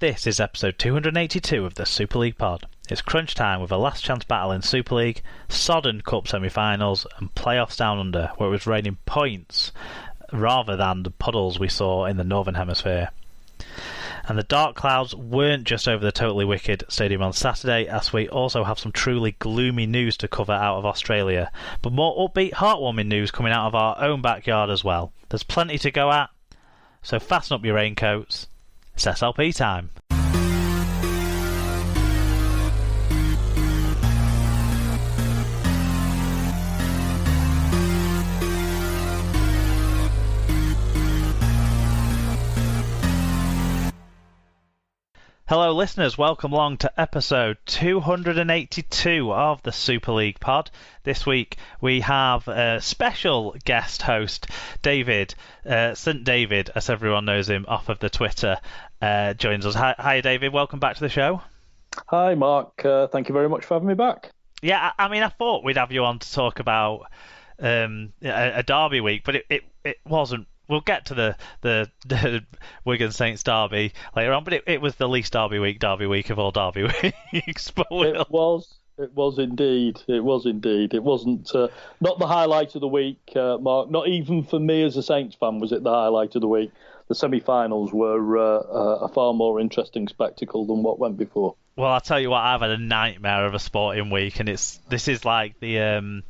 This is episode 282 of the Super League pod. It's crunch time with a last chance battle in Super League, sodden cup semi-finals and playoffs down under, where it was raining points rather than the puddles we saw in the Northern Hemisphere. And the dark clouds weren't just over the Totally Wicked stadium on Saturday, as we also have some truly gloomy news to cover out of Australia, but more upbeat, heartwarming news coming out of our own backyard as well. There's plenty to go at, so fasten up your raincoats. It's SLP time. Hello listeners, welcome along to episode 282 of the Super League pod. This week we have a special guest host, David, St David, as everyone knows him off of the Twitter, joins us. Hi David, welcome back to the show. Hi Mark, thank you very much for having me back. Yeah, I mean I thought we'd have you on to talk about a derby week, but it wasn't. We'll get to the Wigan Saints derby later on, but it was the least derby week of all derby weeks. But it was indeed. It wasn't not the highlight of the week, Mark. Not even for me as a Saints fan was it the highlight of the week. The semi-finals were a far more interesting spectacle than what went before. Well, I'll tell you what, I've had a nightmare of a sporting week, and this is like the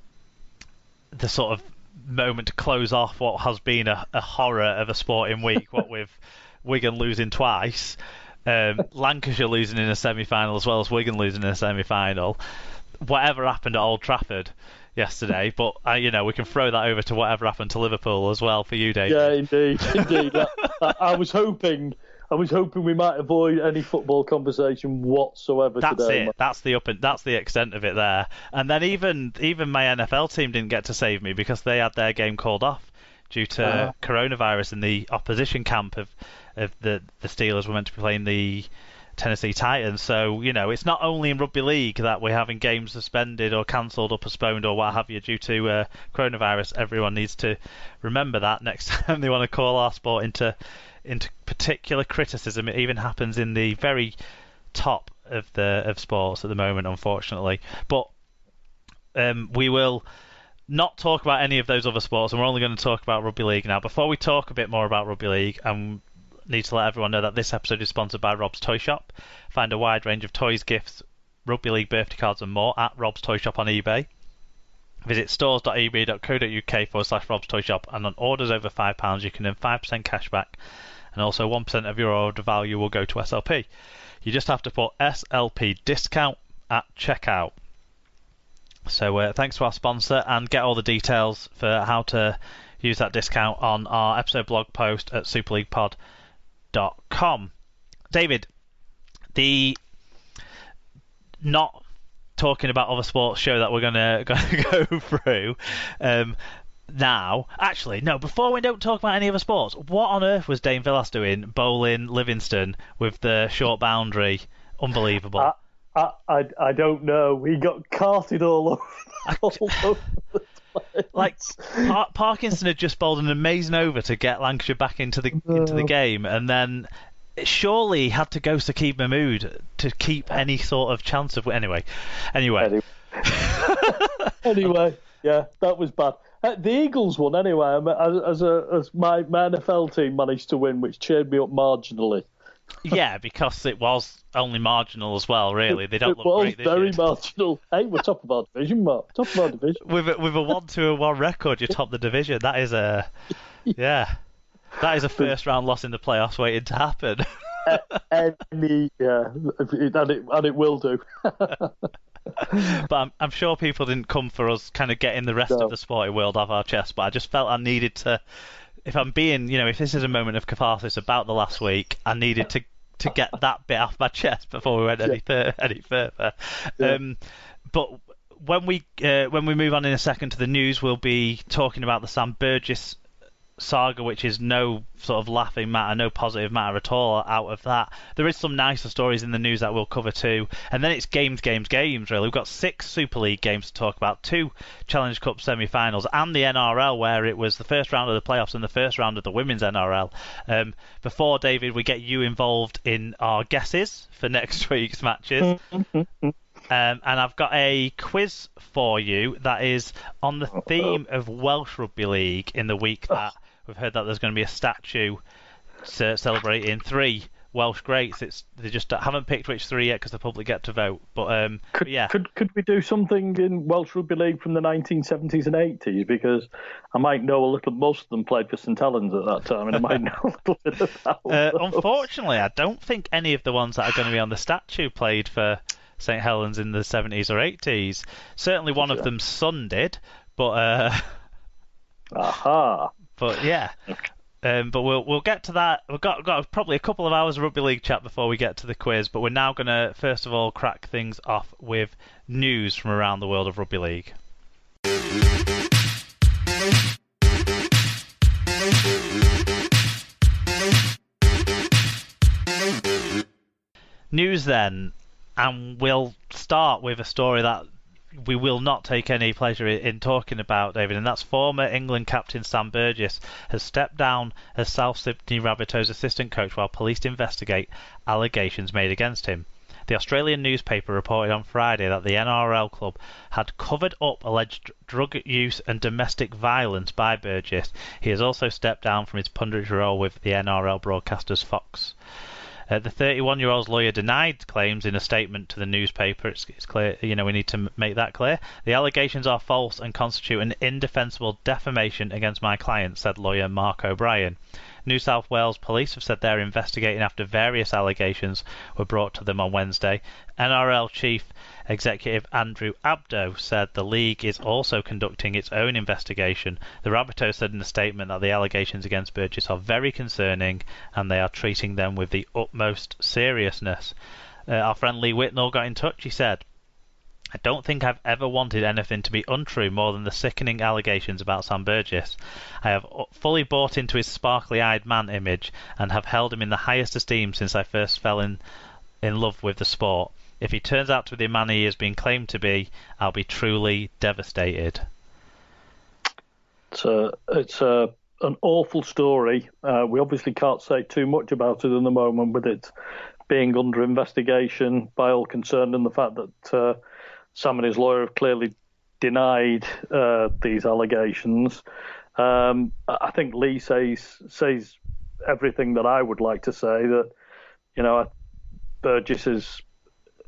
sort of moment to close off what has been a horror of a sporting week, what with Wigan losing twice, Lancashire losing in a semi-final as well as Wigan losing in a semi-final, whatever happened at Old Trafford yesterday, but we can throw that over to whatever happened to Liverpool as well for you, David. Yeah, indeed. I was hoping we might avoid any football conversation whatsoever today. That's the extent of it there. And then even my NFL team didn't get to save me because they had their game called off due to coronavirus in the opposition camp of the Steelers were meant to be playing the Tennessee Titans. So, it's not only in rugby league that we're having games suspended or cancelled or postponed or what have you due to coronavirus. Everyone needs to remember that next time they want to call our sport into particular criticism. It even happens in the very top of sports at the moment, unfortunately. But we will not talk about any of those other sports, and we're only going to talk about rugby league now. Before we talk a bit more about rugby league, I need to let everyone know that this episode is sponsored by Rob's Toy Shop. Find a wide range of toys, gifts, rugby league birthday cards and more at Rob's Toy Shop on eBay. Visit stores.ebay.co.uk/Rob's Toy Shop, and on orders over £5 you can earn 5% cash back, and also 1% of your order value will go to SLP. You just have to put SLP discount at checkout. So thanks to our sponsor, and get all the details for how to use that discount on our episode blog post at superleaguepod.com. David, the not talking about other sports show that we're going to go through now. Actually, no, before we don't talk about any other sports, what on earth was Dane Villas doing bowling Livingston with the short boundary? Unbelievable. I don't know. He got carted all over the place. Like Parkinson had just bowled an amazing over to get Lancashire back into the game, and then surely he had to go to keep Mahmood to keep any sort of chance of anyway. Anyway, yeah, that was bad. The Eagles won anyway, as my NFL team managed to win, which cheered me up marginally. Yeah, because it was only marginal as well, really. They don't look great this year. It was very marginal. Hey, we're top of our division, Mark. Top of our division. With a 1-1 record, you're top of the division. That is a first round loss in the playoffs waiting to happen. And it will do. But I'm sure people didn't come for us kind of getting the rest of the sporting world off our chest, but I just felt I needed to, if I'm being, if this is a moment of catharsis about the last week, I needed to get that bit off my chest before we went any further. Yeah. But when we move on in a second to the news, we'll be talking about the Sam Burgess saga, which is no sort of laughing matter, no positive matter at all out of that. There is some nicer stories in the news that we'll cover too. And then it's games, really. We've got 6 Super League games to talk about, 2 Challenge Cup semi-finals, and the NRL, where it was the first round of the playoffs and the first round of the Women's NRL. Before, David, we get you involved in our guesses for next week's matches. And I've got a quiz for you that is on the theme of Welsh Rugby League in the week that we've heard that there's going to be a statue celebrating 3 Welsh greats. They just haven't picked which 3 yet because the public get to vote. But yeah. Could we do something in Welsh Rugby League from the 1970s and 80s? Because I might know a little. Most of them played for St Helens at that time, and I might know a little bit about unfortunately, I don't think any of the ones that are going to be on the statue played for St Helens in the 70s or 80s. Certainly one of them's son did, but but yeah. But we'll get to that. We've got probably a couple of hours of rugby league chat before we get to the quiz, but we're now going to first of all crack things off with news from around the world of rugby league. News then, and we'll start with a story that we will not take any pleasure in talking about, David, and that's former England captain Sam Burgess has stepped down as South Sydney Rabbitohs assistant coach while police investigate allegations made against him. The Australian newspaper reported on Friday that the NRL club had covered up alleged drug use and domestic violence by Burgess. He has also stepped down from his punditry role with the NRL broadcasters Fox. The 31-year-old's lawyer denied claims in a statement to the newspaper. It's clear, we need to make that clear. The allegations are false and constitute an indefensible defamation against my client, said lawyer Mark O'Brien. New South Wales police have said they're investigating after various allegations were brought to them on Wednesday. NRL chief executive Andrew Abdo said the league is also conducting its own investigation. The Rabbitohs said in a statement that the allegations against Burgess are very concerning and they are treating them with the utmost seriousness. Our friend Lee Whitnall got in touch. He said, I don't think I've ever wanted anything to be untrue more than the sickening allegations about Sam Burgess. I have fully bought into his sparkly-eyed man image and have held him in the highest esteem since I first fell in love with the sport. If he turns out to be the man he has been claimed to be, I'll be truly devastated. It's an awful story. We obviously can't say too much about it in the moment, with it being under investigation by all concerned, and the fact that Sam and his lawyer have clearly denied these allegations. I think Lee says everything that I would like to say, that Burgess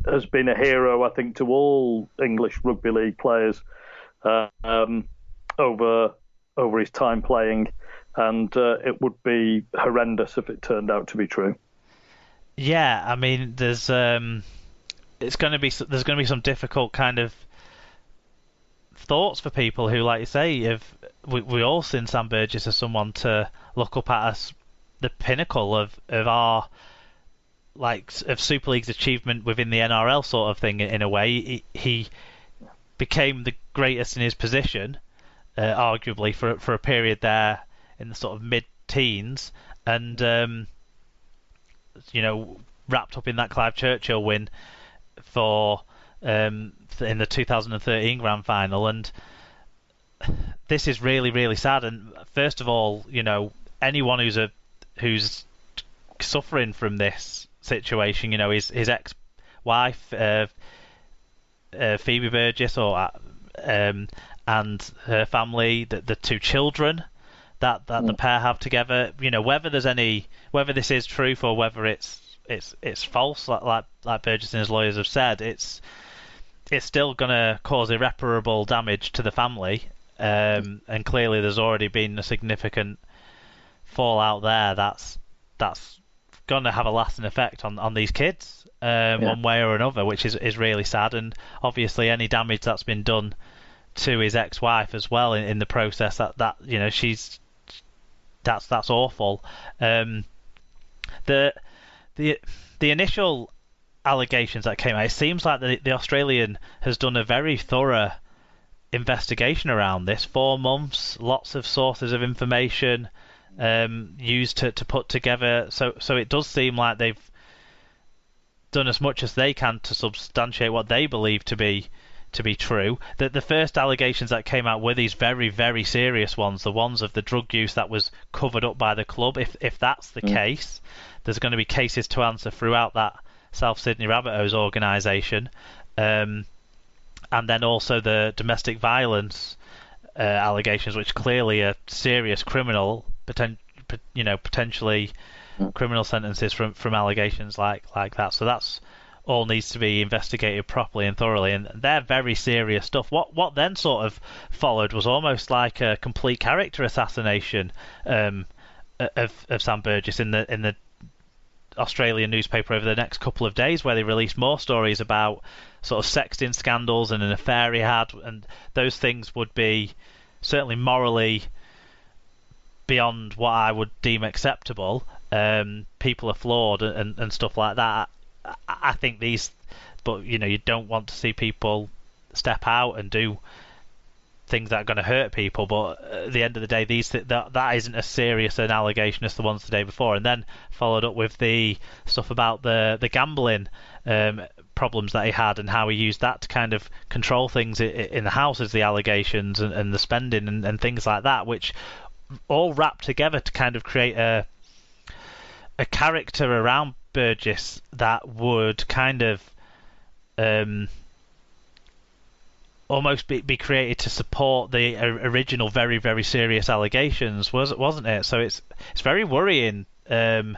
has been a hero, I think, to all English rugby league players over his time playing, and it would be horrendous if it turned out to be true. Yeah, I mean, there's going to be some difficult kind of thoughts for people who, like you say, if we all seen Sam Burgess as someone to look up at as the pinnacle of our of Super League's achievement within the NRL sort of thing. In a way, he became the greatest in his position, arguably for a period there in the sort of mid-teens, and wrapped up in that Clive Churchill win for in the 2013 Grand Final. And this is really, really sad. And first of all, anyone who's suffering from this situation, his ex-wife Phoebe Burgess, and her family, the 2 children that the pair have together. Whether this is truth or whether it's false, like Burgess and his lawyers have said, it's still going to cause irreparable damage to the family, and clearly there's already been a significant fallout there that's going to have a lasting effect on these kids, one way or another, which is really sad. And obviously any damage that's been done to his ex-wife as well in the process, that's awful. The initial allegations that came out, it seems like the Australian has done a very thorough investigation around this. 4 months, lots of sources of information used to put together. So it does seem like they've done as much as they can to substantiate what they believe to be true. The first allegations that came out were these very, very serious ones, the ones of the drug use that was covered up by the club. If that's the case, there's going to be cases to answer throughout that South Sydney Rabbitohs organisation. And then also the domestic violence allegations, which clearly are serious criminal, potentially criminal sentences from allegations like that. So that's all needs to be investigated properly and thoroughly, and they're very serious stuff. What then sort of followed was almost like a complete character assassination of Sam Burgess in the Australian newspaper over the next couple of days, where they released more stories about sort of sexting scandals and an affair he had, and those things would be certainly morally beyond what I would deem acceptable. People are flawed and stuff like that. I think but you don't want to see people step out and do things that are going to hurt people, but at the end of the day, that isn't as serious an allegation as the ones the day before. And then followed up with the stuff about the gambling problems that he had and how he used that to kind of control things in the house, as the allegations and the spending and things like that, which all wrapped together to kind of create a character around Burgess that would kind of almost be created to support the original very, very serious allegations, wasn't it? So it's very worrying that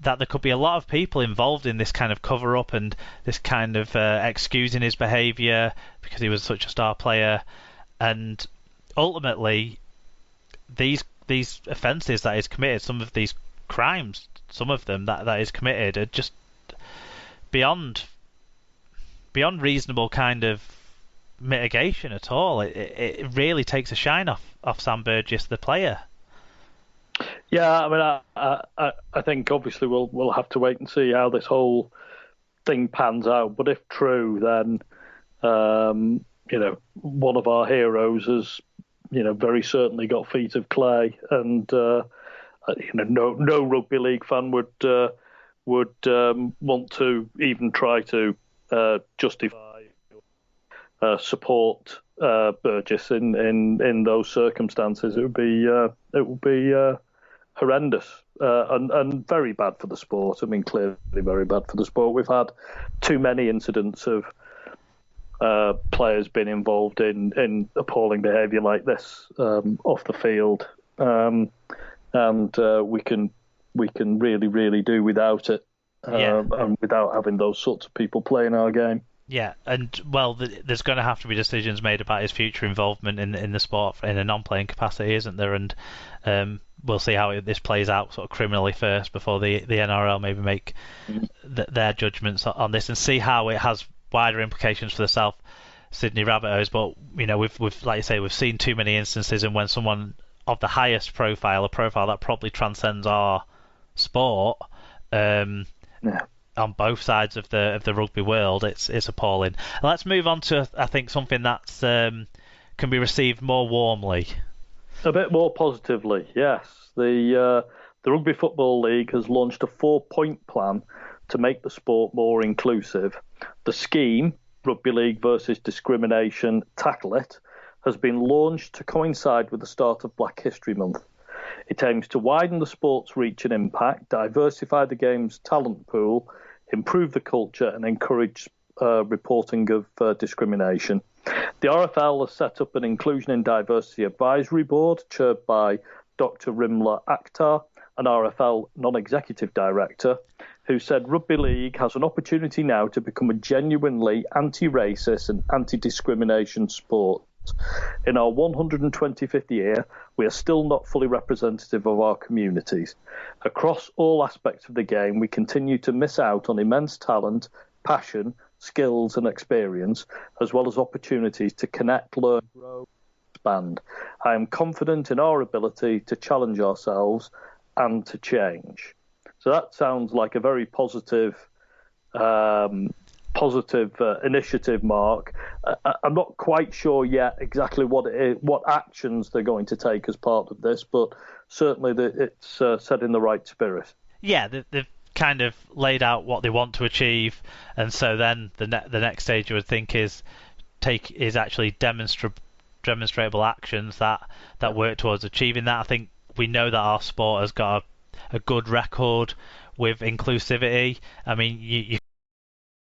there could be a lot of people involved in this kind of cover-up and this kind of excusing his behaviour because he was such a star player, and ultimately these offences that he's committed, some of these crimes, some of them that is committed, are just beyond reasonable kind of mitigation at all. It really takes a shine off Sam Burgess, the player. Yeah, I mean, I think obviously we'll have to wait and see how this whole thing pans out. But if true, then one of our heroes has very certainly got feet of clay, and no rugby league fan would want to even try to justify support Burgess in those circumstances. It would be horrendous and very bad for the sport. I mean, clearly very bad for the sport. We've had too many incidents of players being involved in appalling behaviour like this off the field, and we can really, really do without it, and without having those sorts of people playing our game. Yeah, and there's going to have to be decisions made about his future involvement in the sport in a non-playing capacity, isn't there? And we'll see how this plays out sort of criminally first before the NRL maybe make their judgments on this, and see how it has wider implications for the South Sydney Rabbitohs. But we've like you say, we've seen too many instances, and when someone of the highest profile, a profile that probably transcends our sport, on both sides of the rugby world, it's appalling. Let's move on to, I think, something that's can be received more warmly, a bit more positively. Yes, the Rugby Football League has launched a 4-point plan to make the sport more inclusive. The scheme, Rugby League versus Discrimination, Tackle It, has been launched to coincide with the start of Black History Month. It aims to widen the sport's reach and impact, diversify the game's talent pool, improve the culture, and encourage reporting of discrimination. The RFL has set up an Inclusion and Diversity Advisory Board chaired by Dr. Rimla Akhtar, an RFL non-executive director, who said Rugby League has an opportunity now to become a genuinely anti-racist and anti-discrimination sport. In our 125th year, we are still not fully representative of our communities. Across all aspects of the game, we continue to miss out on immense talent, passion, skills and experience, as well as opportunities to connect, learn, grow, expand. I am confident in our ability to challenge ourselves and to change. So that sounds like a very positive positive initiative, Mark. I'm not quite sure yet exactly what actions they're going to take as part of this, but certainly it's set in the right spirit. Yeah, they've kind of laid out what they want to achieve, and so then the next stage you would think is actually demonstrable actions that work towards achieving that. I think we know that our sport has got a good record with inclusivity. I mean, you